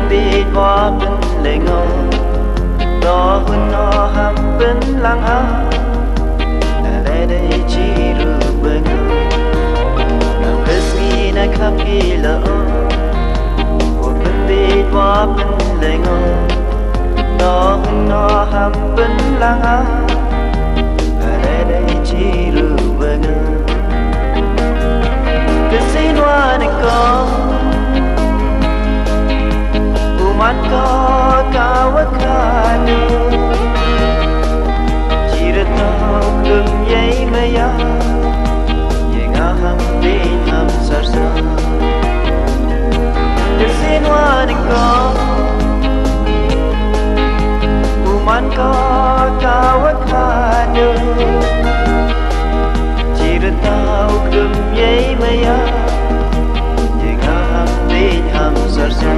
biết hoa bên lệ ngô đó hơn nó ham bên lang ha để đây chỉ rửa bên làm cái gì này khắp kỳ lỡ bên biết hoa bên lệ ngô đó hơn nó ham bên lang ha để đây chỉ rửa bên cái gì hoa này có man ko kawakano Jirata kum yay maya Yenga ham bin ham sarsa Desin waning ko man ko kawakano Jirata kum yay maya Yenga ham bin ham sarsa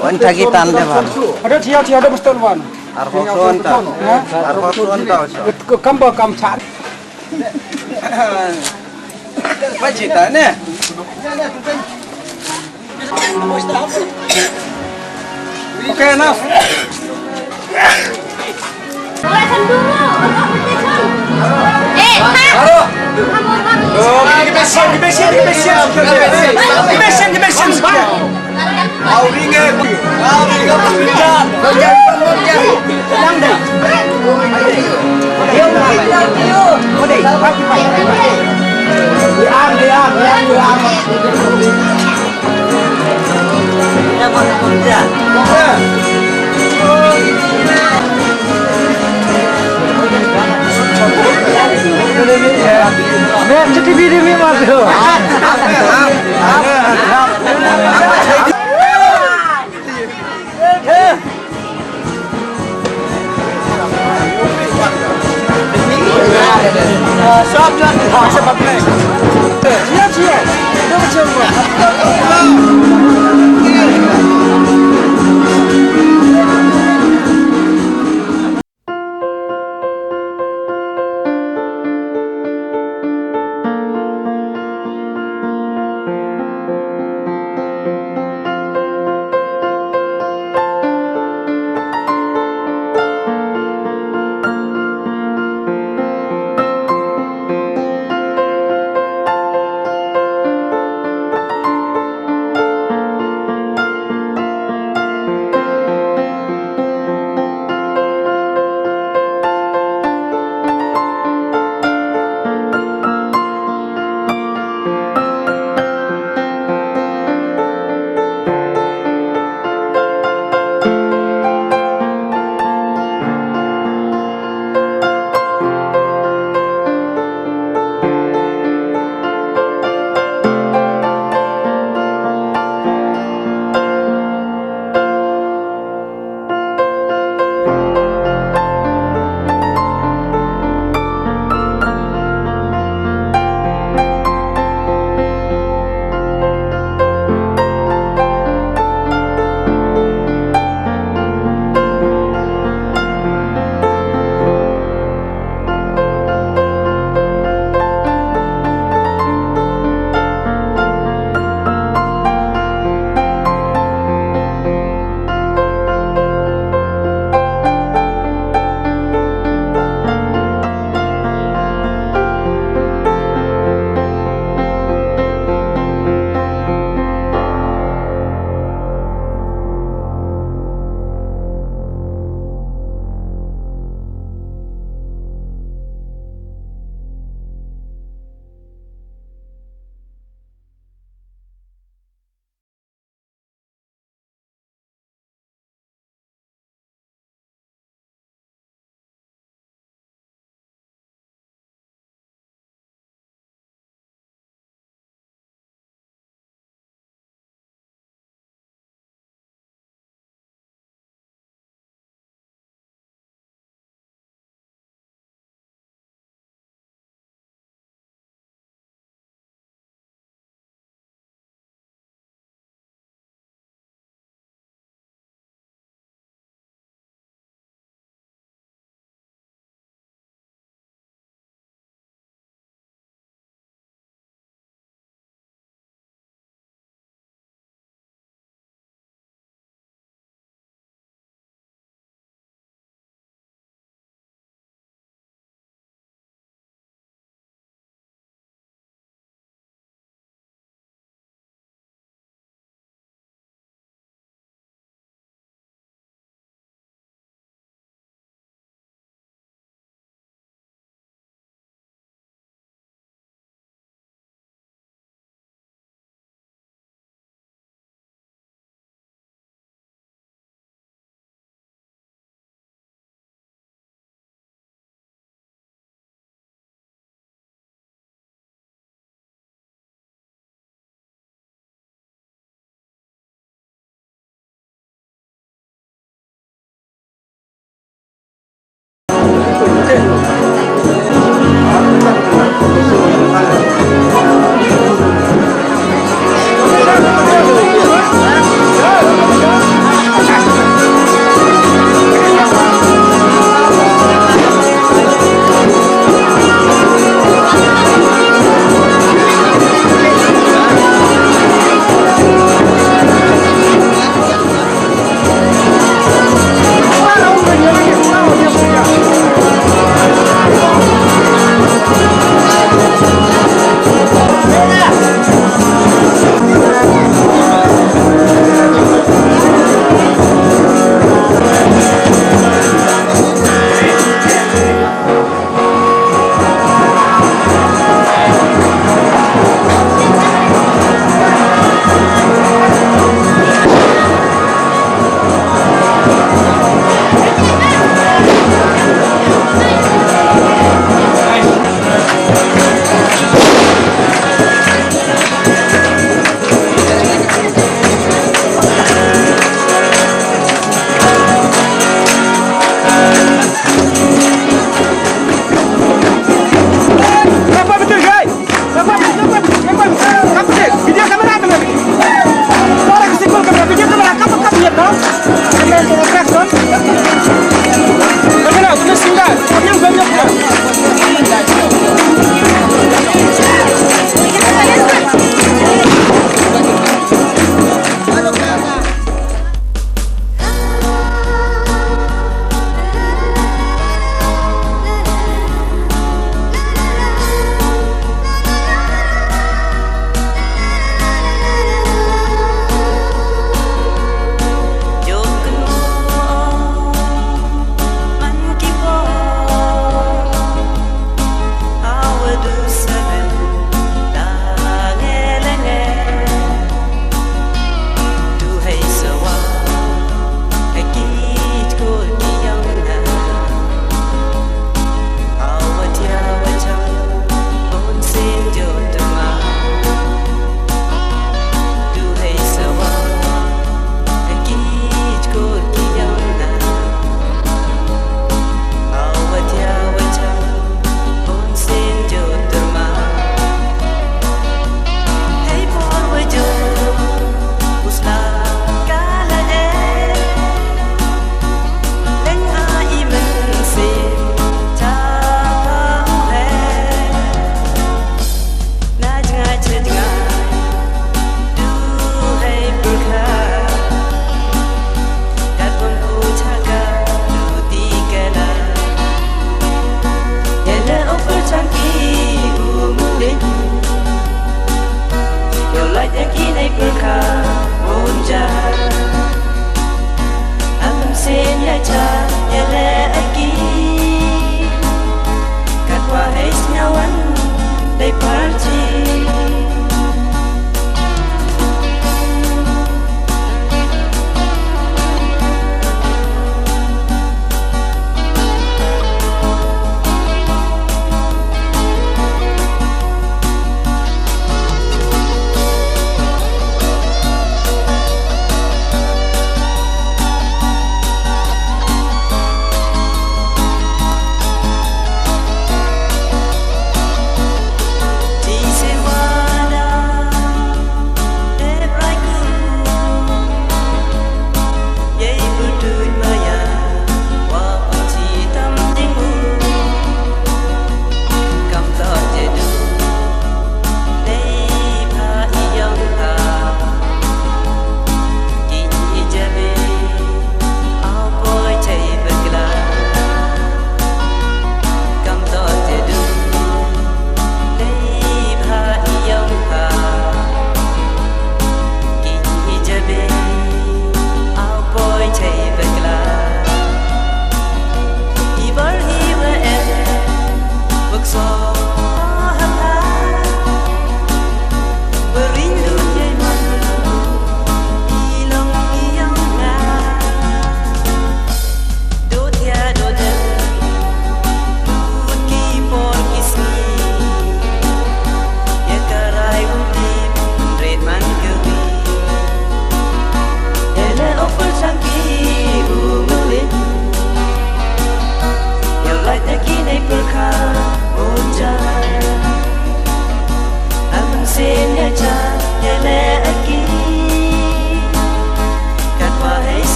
Wan tagi tanda ban. Ada dia ada betul ban. Arhoson ta. Ke kamba kam chat. Pacita ne. Oke enough. Yeah. Dek, cuti bidi memang tu. Shop jual macam apa? Cia. Dia macam apa?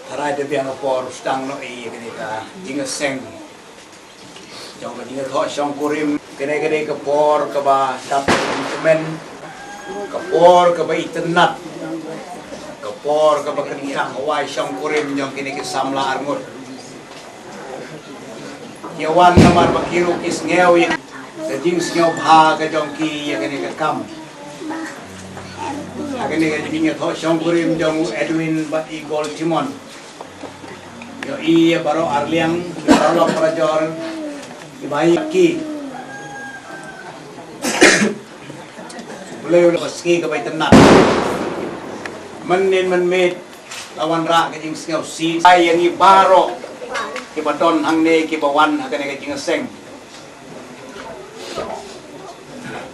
Tarai de biang por stang no I kene ka jinga seng jong ka jinga tho shong kurim kene ka por ka ba tap men ka por ka ba itnat ka por ka ba kene ka hawai shong kurim jong kene ka samla armut yawan namar bakiru kis ngeu ya ka jing ngeu bha ka jong ki ya kene ka kam kene ka jinga tho shong kurim jong Edwin ba Igol Timon yo iya baru Arliang baru Prajor ibai ki beliau lepaski ke bayi tenat menin menmet lawan rak ke jing sengau si yang i baro ke badon hang ne ke bawan hakane ke jing seng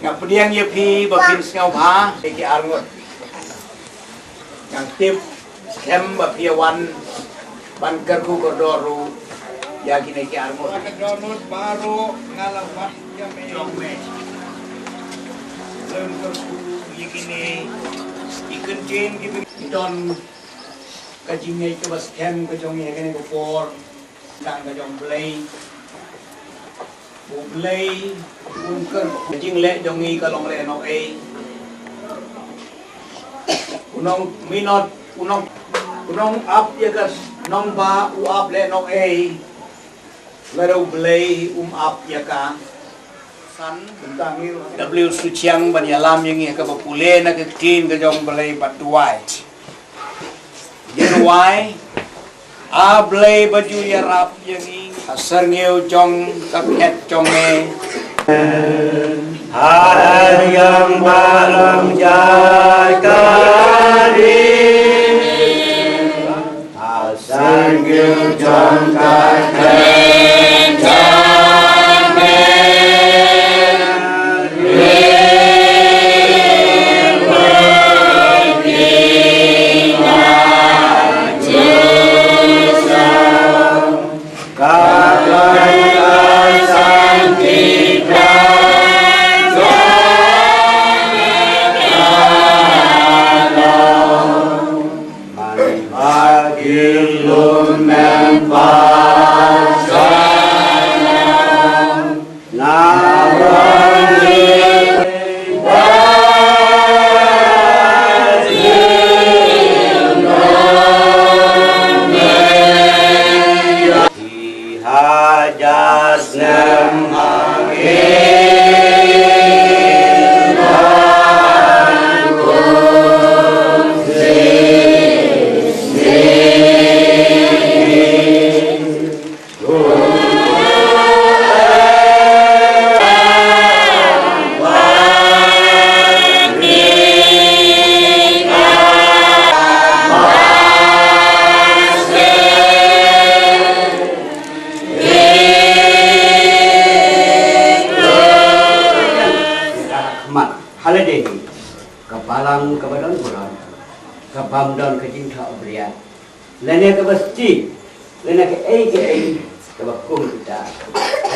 ngap diang ye pi bapin sengau bha ke arngot yang tip kem bapiawan ban kerku kordoru ya kini ki armo donut baru ngalamat ya me lem kerku yakini ikan jen gitu don kajingai ke bas kem ke jong ya kene ko por tang ke jong blay bu blay ker jing le jong i kalong le no e unong minot unong up ya gas nong ba uap le nong e lero blay up ya ka san tentang ni w suciang ban yalam yang ka bapule na ke tin ke jong blay patuai yen wai a blay baju ya rap yang ni asar ngeu jong kapet jong e hari yang malam jaga Sanggil jongkat kapalang kabadon bulan kabamdon kajing thak beriat lene ke besti lene ke kabakum kita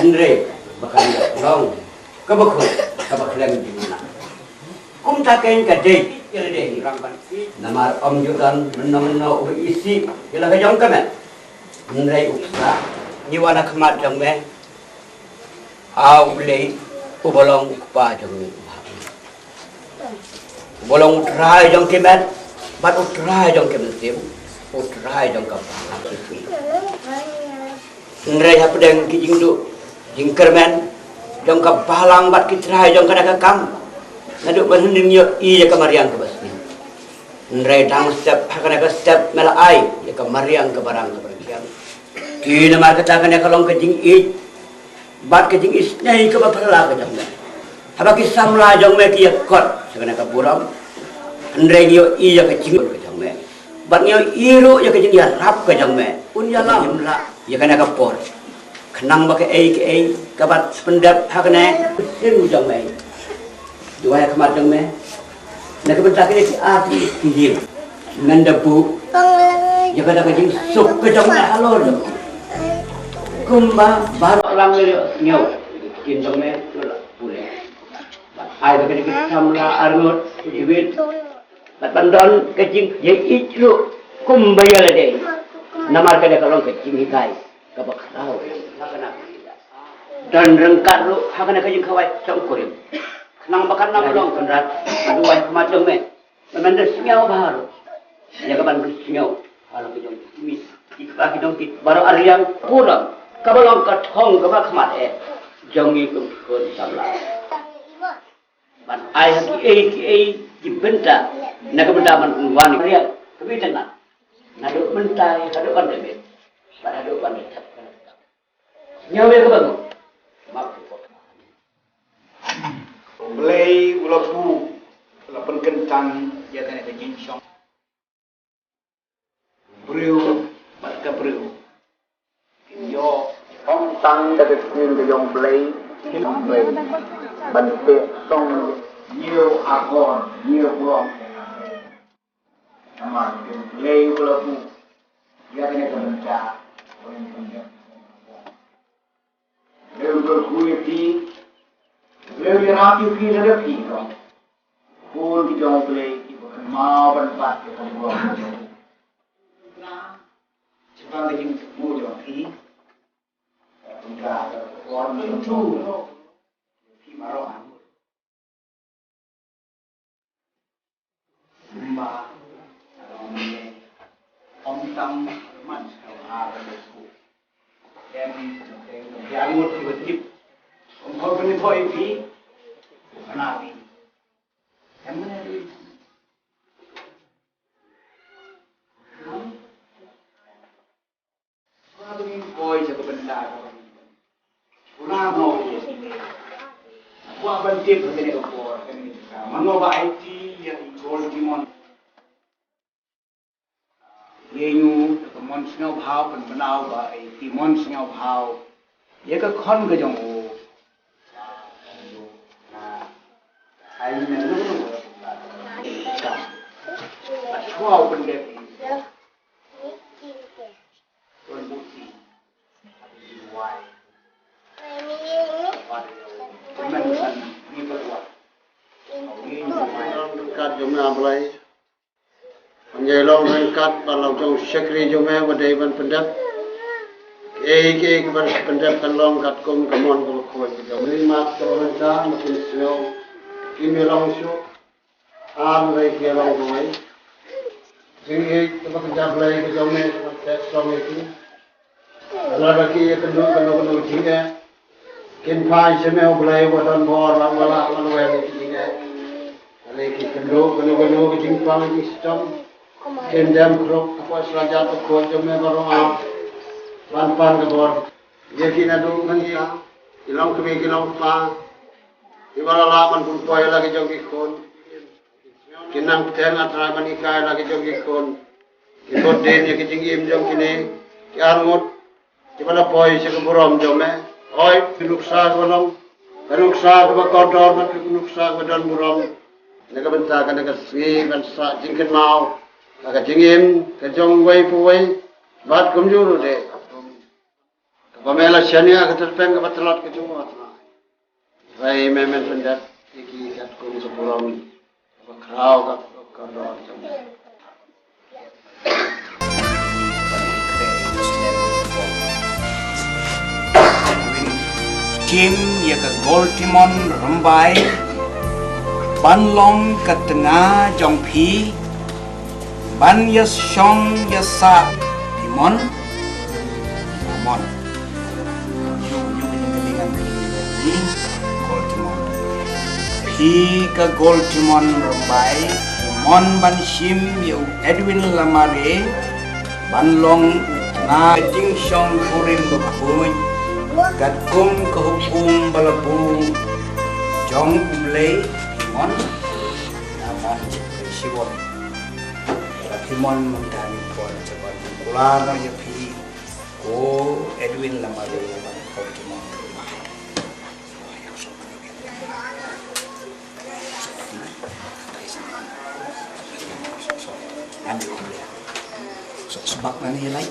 Andre bakal long kabakut kabaklem dimana kum taken kadai yelde rangkan namar om judan menno isi ila kajong kamet Andre uksa niwana khamat jangme au le ubolong pa jangme bolong utrai jong kemet bat utrai jong kemet tim utrai jong kapal nrai hapdeng ki jingdu jingkermen jong kapalang bat kitrai jong kada kakam nadu bahending yo i ya kamariang ke basni nrai dang step hakana ka step mela ai ya kamariang ke barang ke barang ki namar kata kana kalong ke jing i bat ke jing is nyai ke bapala ke jong habaki samla jong me ki kot segana ka buram Andre yo iya ke cing ke jang me. Bat yo iro ya ke jing ya rap ke jang me. Un ya la ya kana ka por. Kenang ba ke ka bat pendap hakane in jang me. Dua ya kemat jang me. Nak ke bentak ni ati hil. Ngan debu. Ya kana ka jing sup ke jang me halo jang. Kumba baru orang nyo. Kin jang me boleh. Ai ba ke samla arut duit. Bat bandon kecing ye ichlu kumbaya lade namar kada kalong kecing hikai ka bakrau hakana dan rengkat lu hakana kecing kawai sangkurim nang bakan nang long kendrat adu wai macam me memang sinyau baru ya kapan sinyau kalau kejong mis ikba kidong kit baru ariang pulang kabalong kathong ka bakmat jongi kum samla ban ai haki dibenta nak benda man wani dia kebitan nak naduk mentai kaduk kan debet pada duk kan tetap nyawe ke bangun mak Belai ulapu lapan kentang ya kan ke jinsong breu mat ka breu yo ong tang da ke kin ke yong belai ban te song nhiều agon nhiều buông mà lây là bu ya cái này còn trả lây cái khui thì lây cái nào thì khi nó được thì rồi buông thì trong lây thì mau ban phát cái con buông chỉ bằng cái gì mua cho thì chúng ta còn nhiều thu thì mà rồi mà ông tâm mạnh hào được em giải một thì vật chip ông thôi bên thôi phí nào đi em mới đi qua bên coi cho cái bên đài qua ngồi qua bên tiếp cái này của cái này mà ngồi vậy thì gold dimon ye nyu the mon snow bhao ban banao ba ai ti mon snow bhao ye ka khon ga jong o na ai ne lu ka ba chua ban de kon bu ti why men san ni ba wa Kat jom amlai, panjai long kat balau jom sekri jom wadai ban pendap, ke ban pendap kan long kat kum kamon kum kuat jom lima orang dah mungkin snow, kimi long shu, lagi ke long doai, sini tempat pendap lagi ke jom tes long itu, lagi kenu jingga. Kin pai semeu belai wadan bor wala wen jinga ale ki kendo ke jingpang ki stom kin dam krok apa selaja to ko jome baro pan ke bor ye ki na du mangi ilong ke ilong pa ibara la man pun poi lagi jogi kon kinang ten atra mani kai lagi jogi kon ki bodden ye ki jingim jong kini ki armut ki bala poi se ke borom jome oi nuksa golong nuksa ke kodor mat nuksa ke don murom nega benta kan nega swi kan sa jingken mau aga jingim ke jong wei puwei bat kum juru de pamela shania ke terpeng ke batlot ke jumot wei memen pendat iki kat kum sepurom bakrau ka kodor Kim ya ke gold timon rembai ban long ke tengah jong pi ban ya shong ya sa timon timon yu dengan ini gold timon pi ke gold timon rembai timon ban shim ya Edwin Lamare ban long na jing shong kurim bakun kat kum kehukum balabu jong umlay mon Siwon Timon mentani pon cepat kular ya pi ko Edwin lamado ko Timon ambil dia sok sebab mana yang lain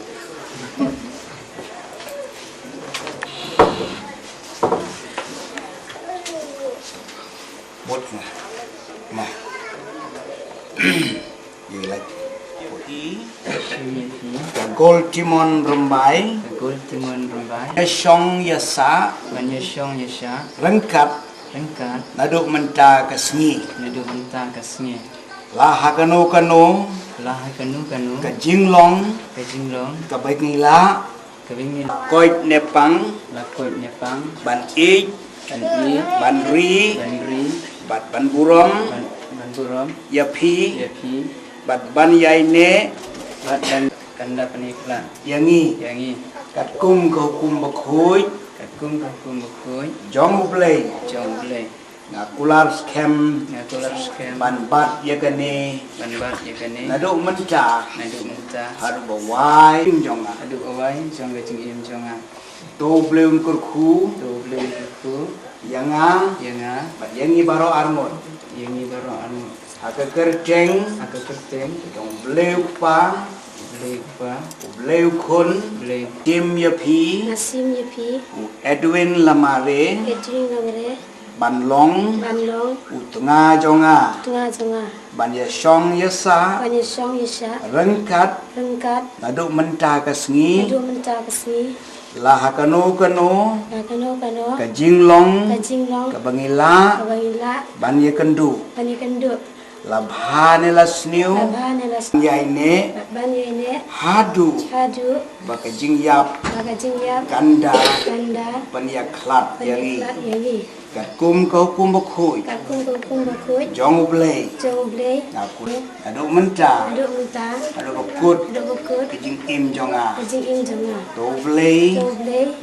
botnya mah gì lại cái gold timon rumbai cái song ya sa rengkat nado menta kasngi lah kano ka jinglong ka baik ngila koi nepang ban ik ban ri ban burom ya pi bat ban yai ne kanda penikla yangi kat kum ko kum bakhui jong play na kular scam ban bat ya kane na do menta haru bawai jonga to bleun kurku yanga bat yangi baro armor Aka kerjeng, dong bleu pa, bleu kun, tim yapi, Edwin lamare, banlong, tengah jonga, ban yasong yasa, rengkat, nado menta kasngi, lah kano ka jinglong, ka bangila, ban yakendu. Labhane lasniu yaine hadu baka jingyap kanda pania klat yari kakum kau kum bakhui jong blay aku adu menta adu bakut kejing im jonga to blay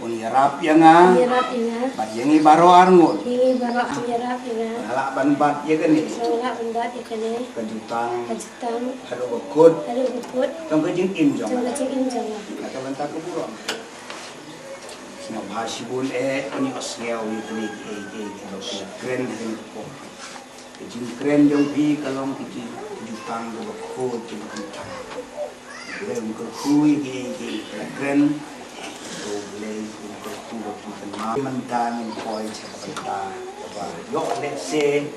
pun yarap yanga bat yangi baro arngut halak ban bat ya kene kejutang adu bakut tong kejing im jonga kata bentak keburong Sina bahasibun ini osngeo ini keren ini kok. Kejing keren jong pi kalong kejing jutang do ko jing kentang. Keren ko hui keren do lei ko ko kenal mentan koi cakap yo let's say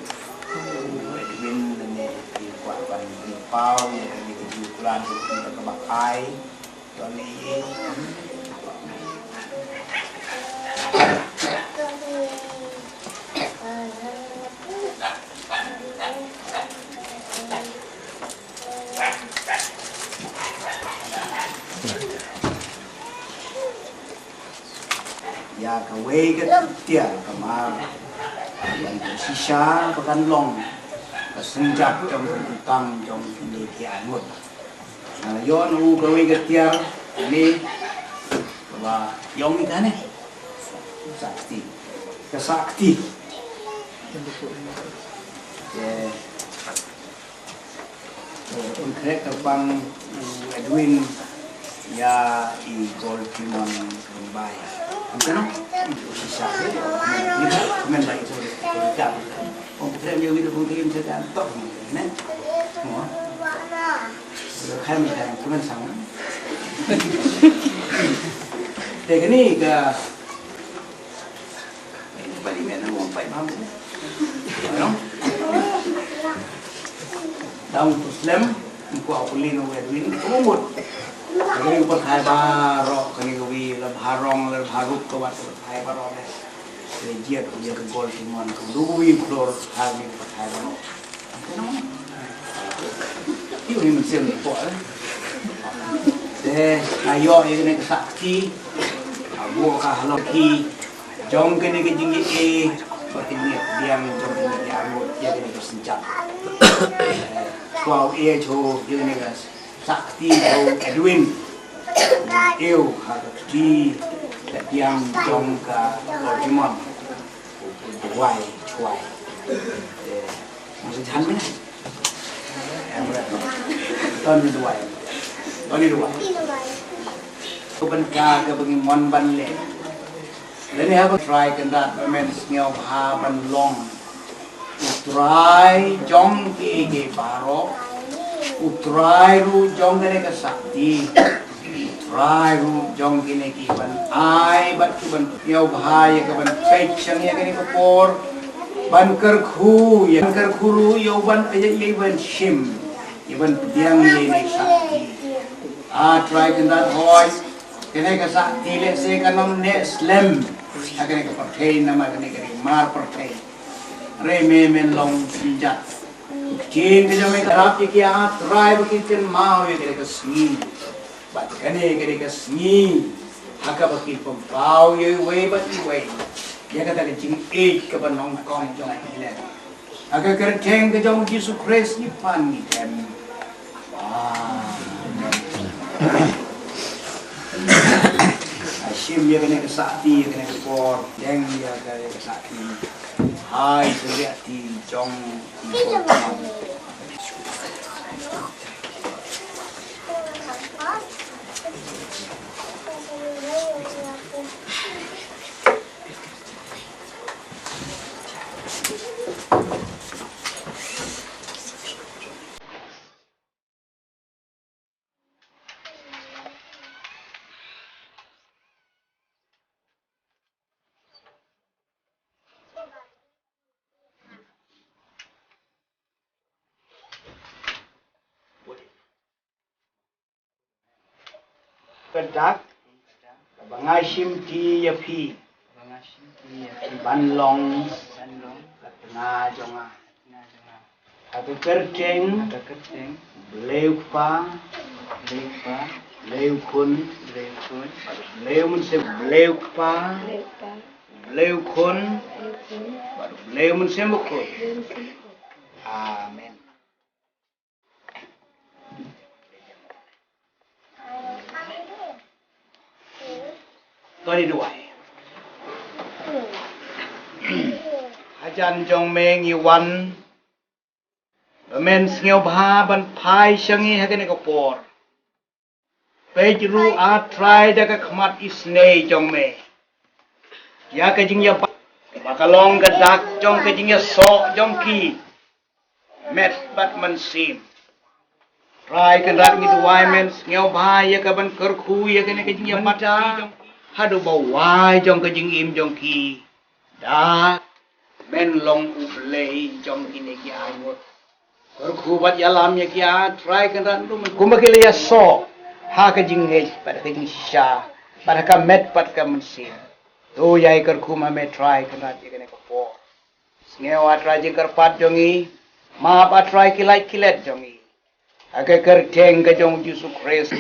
win ne di kuat ban di pau ni kejing kulan kita kebakai to ni ya kawai ke tiar kamar dan sisa pekan long senjat trong tang trong ni kiamut nah yo nu kawai ke tiar ni bahwa yong ni kan sakti kesakti konkret terbang Edwin ya i gold timon rumbai Ano? Sisa. Men baik so dekat. Om kita dia video pun kirim saya tok ni. Mo. Kan kan cuman sama. Dek ni ke ini balik mana mau pai mam. Ano? Daun Muslim ko apulino Edwin umur Kani ko thai baro kani ko wi la bharong la bharuk ko wat thai baro ne jiat ko je gol timon ko du wi flor thai ni ko thai baro iu ni mesen ko de ayo ye ne sakti abu ka halo ki jong kene ke jingi e ko ini diam jong ni ya mo ya kene ko senjat ko e cho ye ne ga Sakti atau Edwin eu hakti yang jongka Lordimon wai cuai masih jalan mana Ton dua. Ton dua. Kebencana kebagi mon ban le. Lain apa try kendat men ngau ha ban long. Try jong ke baro. Try ru jong kene ke sakti. Try ru jong kene ki ban ai bat ku ban ngau bahaya ke ban pechang ya kene ke por. Ban kerku yang kerkuru yo ban aja ye ban shim. Ye ban diang ye ne sakti. Try kendat hoy. Kene ka sakti le se kanom ne slam kene ka pertain nama kene ka mar pertain re me men long sinjat kin ke jame karap ki a try bakitin mau ye kene ka sni bat kene ka sni haka bakit pau ye we bat we ye ka ta jing e ka ban nong kong jong ile aga kerteng ke jong Jesus Christ ni pan ni dem Asyim dia kena kesakti, kena kepor, yang dia kena kesakti. Hai seliati jong impor. Kedak, bangasim ti yapi, banlong, katena jonga, ada kerteng, leupa, leukun, leumun leupa, leukun, leumun sembukun. Amen. Tadi dua. Ajan jong meng iwan. Men sngeu bha ban phai shangi hakene ko por. Pejru a try daga khmat isne jong me. Ya ka jing ya bakalong ka dak jong ka jing ya so jong ki. Met bat man sim. Try kan rat ngi duai men sngeu bha ya ka ban kerkhu ya kene ka jing ya mata. Hadu bawai jong ke jing im jong ki da men long ublei jong kini ki angot kerku bat yalam ya ki a try kan ran lu kumakile ya so ha ke jing he pada ke jing sha pada ka met pat ka mensin tu yai kerku ma me try kan ran ya kene ko po ngeu a try jing kerpat jongi ma pa try kilat jongi ake kerteng ke jong Jesus Christ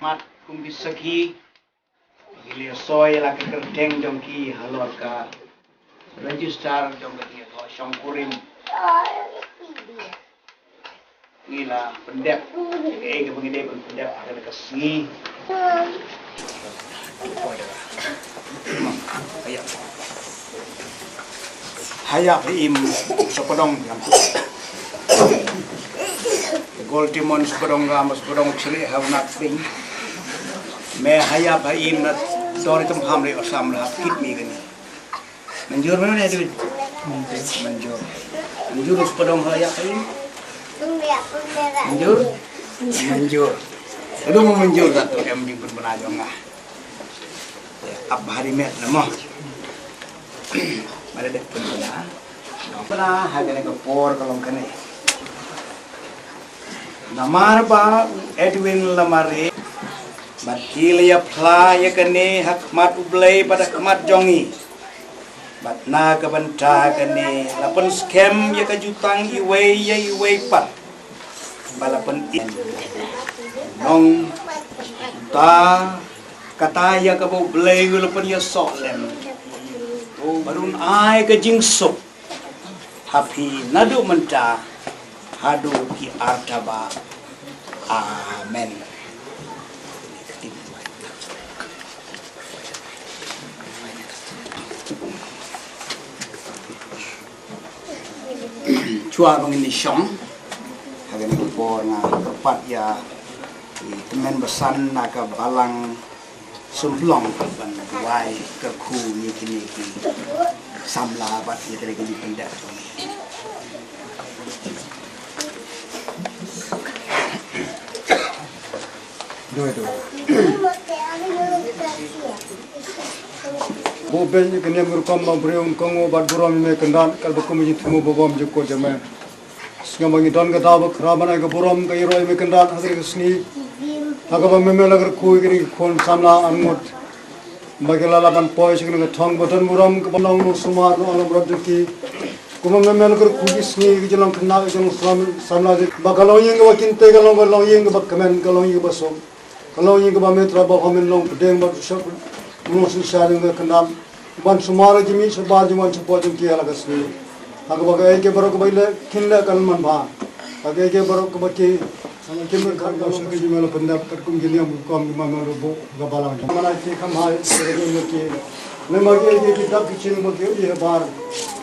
mat kumbi saki ili soy la ke kerteng jong ki halor ka register jong ke tho shong kurim ila pendep ke pengide pendep ada ke sini hayap im sepedong yang Gold Timon sepedong gamas sepedong cili have not been me hayap im na dori tum hamre osam lah kit mi gani menjur mana ya duit menjur sepedong hayap im menjur itu mau menjur satu yang jemput penajong lah apa hari met nama ada dek pernah hagane ke por kalong kene namar ba Edwin Lamare batkil ya pla ya kene hakmat ublay pada kemat jongi batna ke benta kene lapen scam ya ke jutang iwe pat balapen in nong ta kata ya ke ublay lapen ya soklem barun ai ke jingsuk tapi nadu menta hadu ki artaba amen chua bang ini syong hagen ko por na pat ya temen besan na ka balang sumplong ban wai ke khu ni kini samla bat ya tadi kini pendak Dua. Boben ni kena berkam mampreun kongo bat buram me kendan kal bakum ji tumu bobom joko jame singa bangi don ka daw khrabana ka buram ka iroi me kendan hadri sni hagaba me lagar kui kini khon samla anmut bagela laban poy sikna ka thong botan buram ka banong no sumar no alam rabki kuma me lagar kui sni ki jalang khna ka jang samla ji bagalo yeng ba kinte galong ba lo yeng ba kamen galong yeng ba som kalau yang kebam metra bawa kami long pedeng batu syak, musuh saring ke kenam, ban sumara jimi sebar juman cepat jengki ala kasni. Aku bagai ke baru kebaile kinle kalman bah, bagai ke baru kebaki, kimber kan kau sekali jimi ala pendap terkum gini yang bukan memang rubu gabalang. Mana ke kamai seregi ke, memang ke kita kecil bagi ia bar,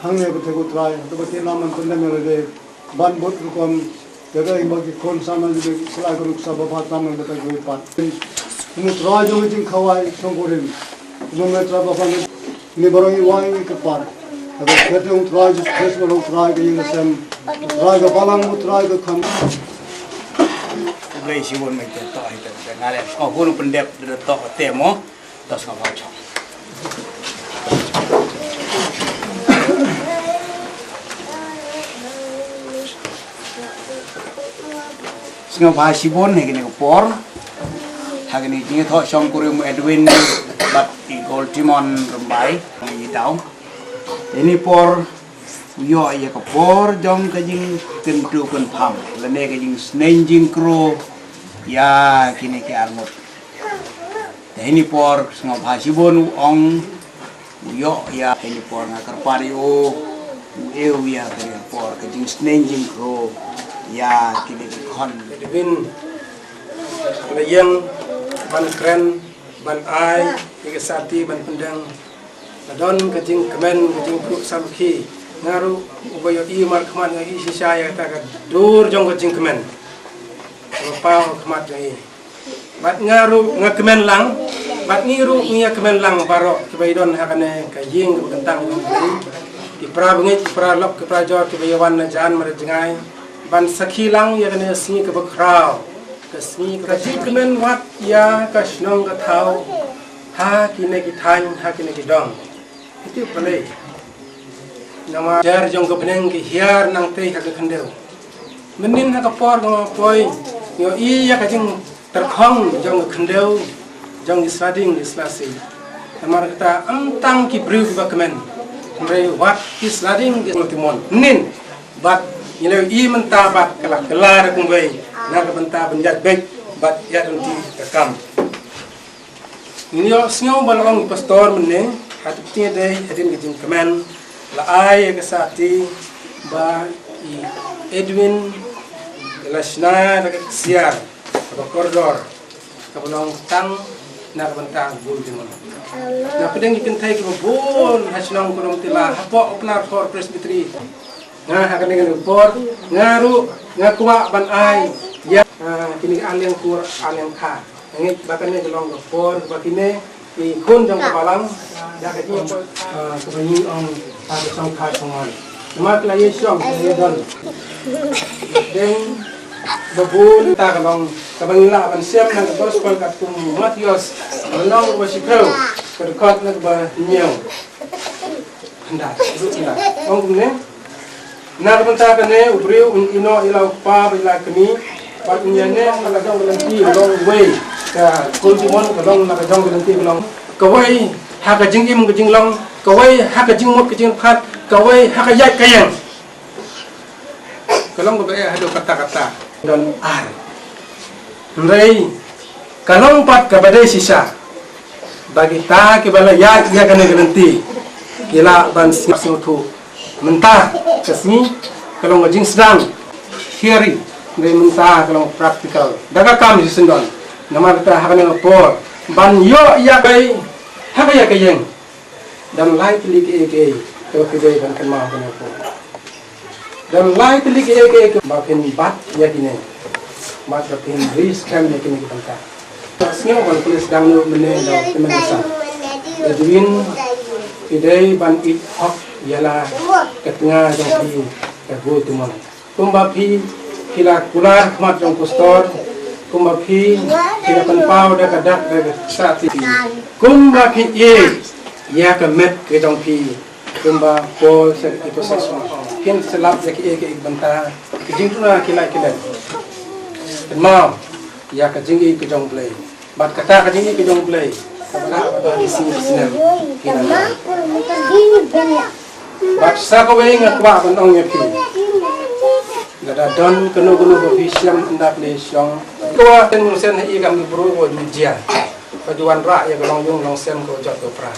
hangnya betul try, tu bagi naman pendap melade, ban bot bukan. Jaga bagi kon sama juga selalu ruksa bapak taman kita gue pat. Mutra jo jing khawai songkorim. Mutra bapak ni baru iwai kepar. Agar kita mutra jo stress baru mutra ke yang sem. Mutra ke balang mutra ke kham. Boleh siwon macam tu itu. Ngalih. Kau pun pendep detok temo, tas kau baca. Singa bahasibon hegini por hagini jinge tho shong kurim Edwin bat i Gold Timon rembai ngi tau ini por yo ya ke por jong ke jing tentu kun pham lene ke jing sneng jing kro ya kini ke armut ini por singa bahasibon ong yo ya ini por ngakar pario eu ya ke por ke jing sneng jing kro ya kini kon Edwin yang ban keren ban ai ke sati ban pendang adon kajing kemen kajing ku samki ngaru ubayo i mar khamat ngai sisa ya ta ka dur jong kajing kemen pau khamat ngai bat ngaru ngakemen lang bat ngiru ngia kemen lang baro ke baidon hakane kajing ke kentang di pra bengit pra lok ke pra jor ke bayawan na jan mar jengai ban sakilang ya kena sini ke bakrau ke sini ke kemen wat ya ke snong ke tau ha kine ki than ha kine ki dong itu pelai nama jar jong ke peneng ki hiar nang teh ha ke khendeu menin ha ke por ngo poi yo i ya ka jing terkhong jong ke khendeu jong di slading di slasi amar kata antang ki brief ba kemen mrei wat ki slading di timon nin bat Ini i mentabat kelak kelar kumbai nak benta benjat baik bat ya nanti rekam Nyo snyo balong pastor mene hatu tie dei hatin gitin kemen la ai ke sati ba i Edwin Lasna da siar ba koridor ka balong tang na bantang bul dimon na pedeng gitin thai ke bol hasnong kolong tila hapo opnar for presbytery na hakan dengan por ngaru ngakwa ban ai ya kini aliang kur aliang kha ngit bakane gelong por bakine i kun jong kabalang ya ka ji kabani ong ta song kha songon mak la yesong ni don deng babul ta kalong kabangila ban siam nang gospel kat kum Matius long wasipel kedekot nak ba nyeu hendak rutina ong ne na banta kane ubriu ino ila pa bila kami pat nyane ala jong lanti long way ka kultimon kalong na jong lanti kalong kawai haka jingim jinglong kawai haka jingmot jing phat kawai haka yai kayang kalong ba hado kata-kata dan ar rei kalong pat kabade sisa bagi ta ke bala ya kane lanti kila ban siatu mentah kesini kalau ngajing sedang theory dari mentah kalau praktikal daga kami sendon nama kita hakan ngapor ban yo ya kai haka ya kayeng dan lai telik eke kalau kita ban kan mau ngapor dan lai telik eke makin bat ya kini mat makin risk kan ya kini kita tasnya ban polis sedang menendang teman-teman Edwin idai ban it hok ialah ketengah yang di kabul timon kumbapi kila kular kmat jong pastor kumbapi kila penpau dak kadak dak sati kumbapi ya kemet ke jong pi kumba ko se iposes kin selap ya ke banta kijing tuna kila mau ya kijing ke jong play bat kata kijing ke jong play kabana di sini kila Bat sa ko weng akwa ban ong yepi. Lada don kono bofi siam ndak le siong. Ko ten sen hi kam bro wo di dia. Pajuan ra ya golong yung long sen ko jot ko pra.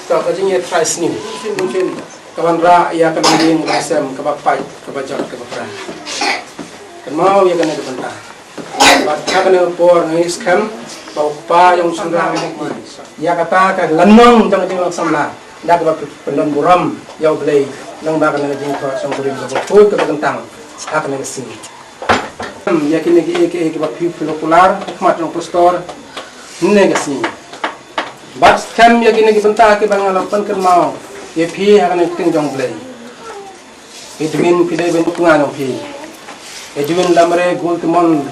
To ka jing ye try snim. Mungkin kawan ra ya kan ding long sen ka ba pai ka ba jot ka pra. Kan mau ya kan de banta. Bat ka kan por ngi scam bau pa yung sundra ni. Ya kata ka lanong jang jing long samla. Dak ba pendon buram yau belai nang ba kan jing tho song burim ko ko ke tentang hak ne sing yakin ne ke ba popular hikmat ng pastor ne ke sing bat kam yakin ne benta ke bangal pan kan mau ye phi hak ne ting jong belai edwin pidai ben tunga no phi edwin lamre gol timon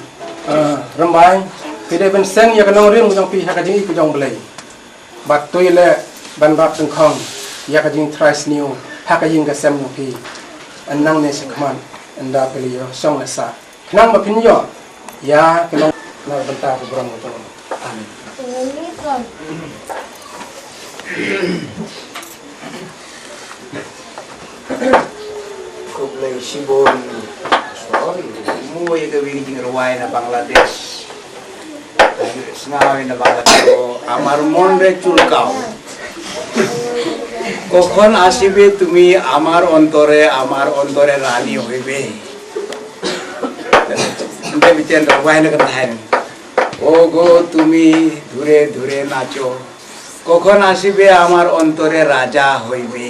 rambai pidai ben seng ya kan rim jong phi hak jing ko jong belai bat toile ban bab teng khong ya ka jing tries new ha ka jing ka sem no pi anang ne sekman anda pelio song sa nang ba pin yo ya kenong na benta ko brong to amin ko play sibon sorry mo ye ka wi jing rawai na Bangladesh Sengawi na Bangladesh amar monde chulkao কখন আসিবে তুমি আমার অন্তরে রানী হইবে এতে বিচেন রবাইন কথায় ও গো তুমি দূরে দূরে নাচো কখন আসিবে আমার অন্তরে রাজা হইবে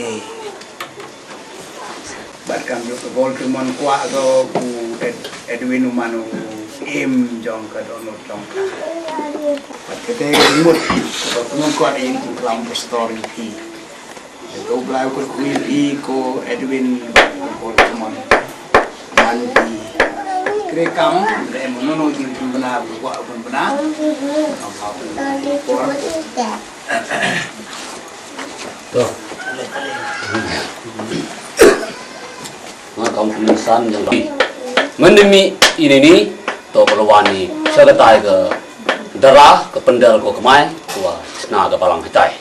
barkam yo ko bol kimon kwa go ku Edwin Umanu im jong ka dono jong ka kete imut ko kimon kwa in kelam story ti itu belai ko kuil ko Edwin bol kimon mandi krekam le monono jing benar wa benar to kaum tulisan yang lebih mendemi ini to pelawani segatai ke darah ke pendal ko kemai tua sna ke palang hitai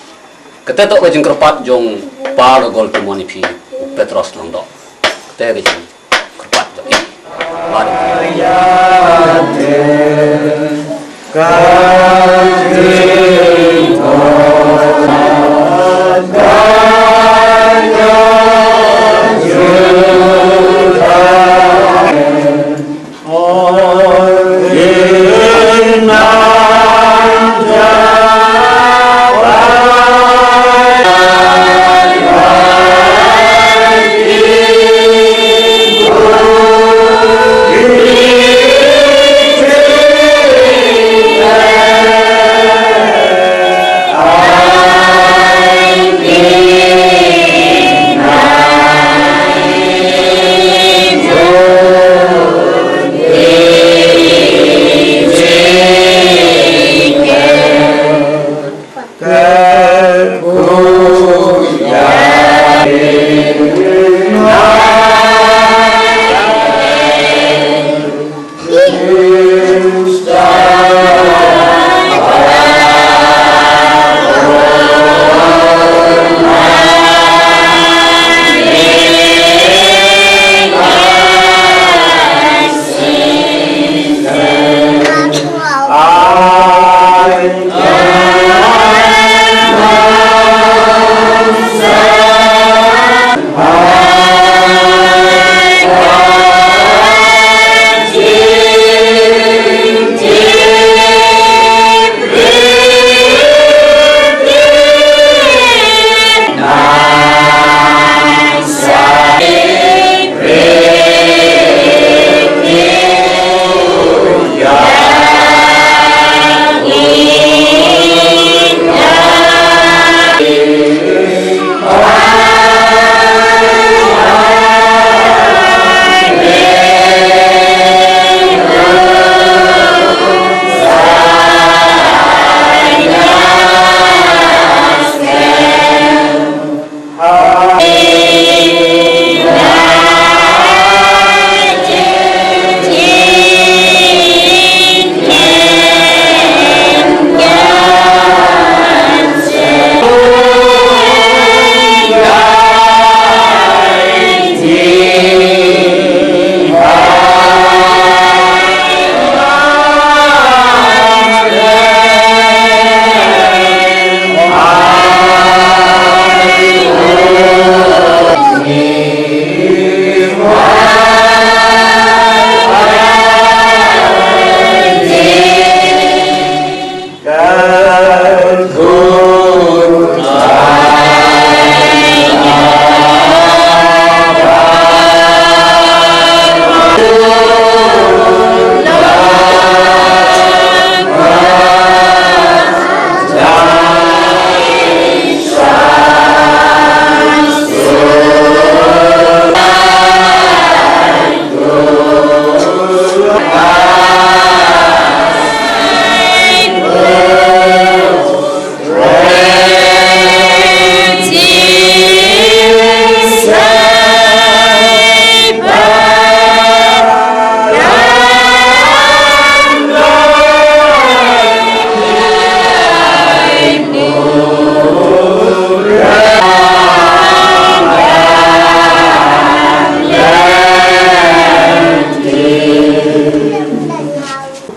ketetok ke jengkerpat jong par gol timoni pi Petros londo kete ke jeng kerpat jong mari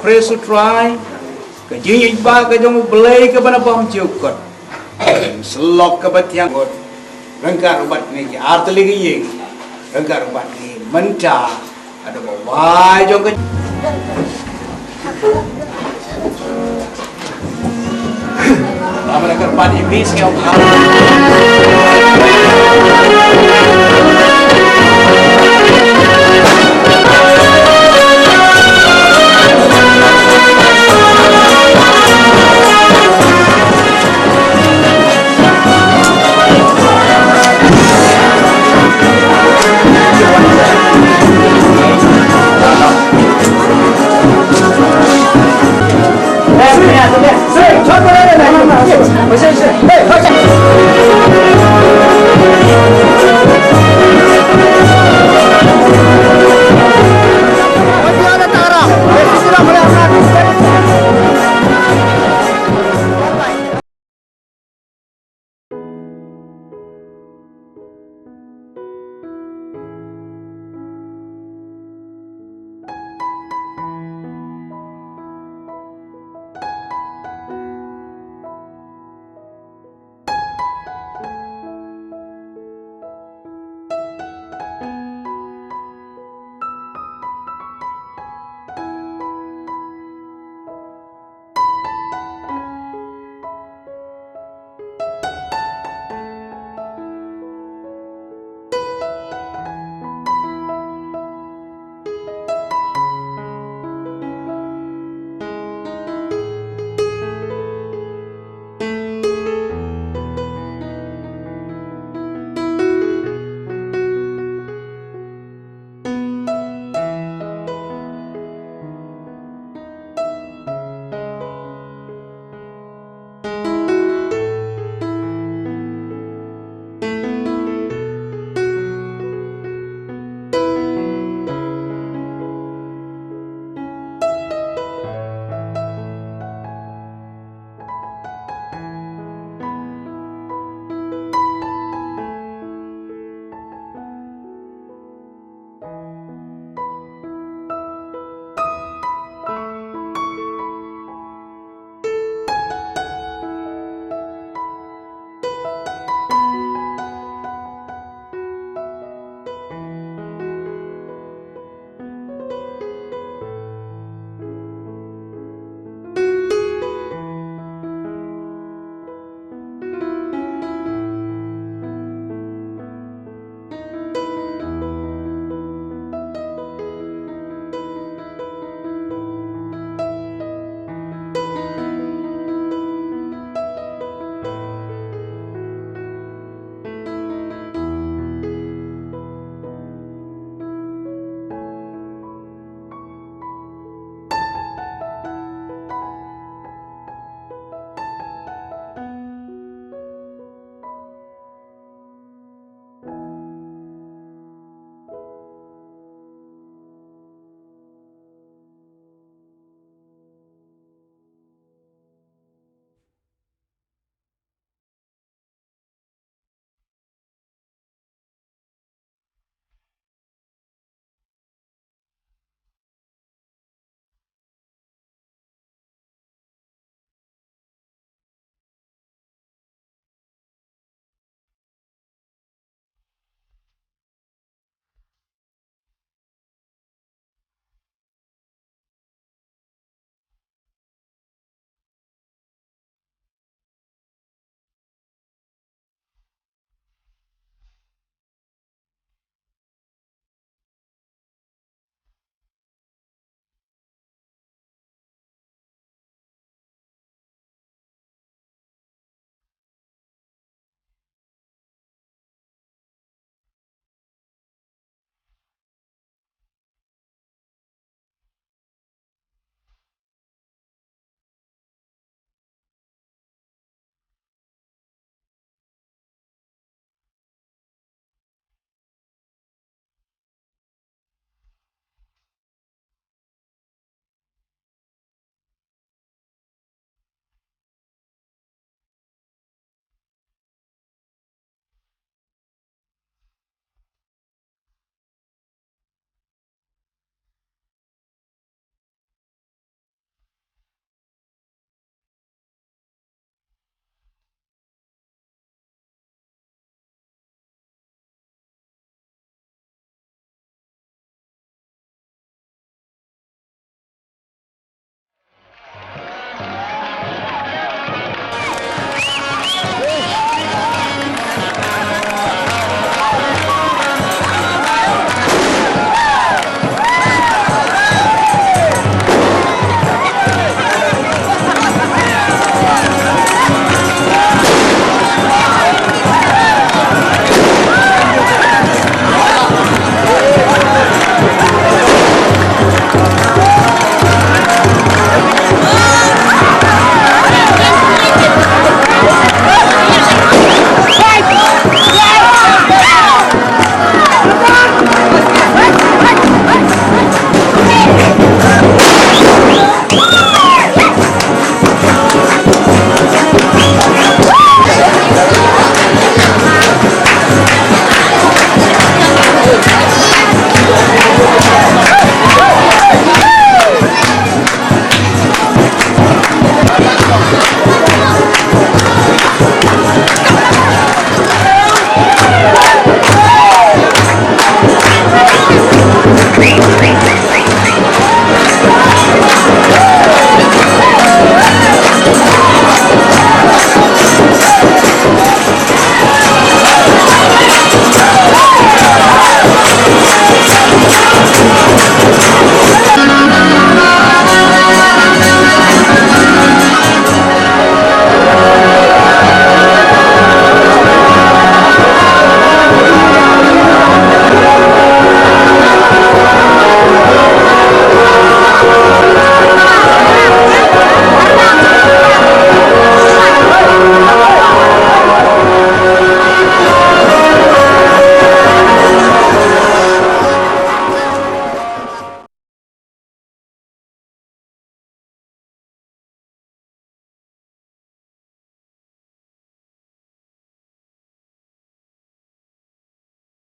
Presutrai kejing ba kejong belai ke bana pam ciukot selok ke batiang got rengkar ubat ni arteli giyeng rengkar ubat ni menta ada bawa jong ke Amal kerpan iblis ke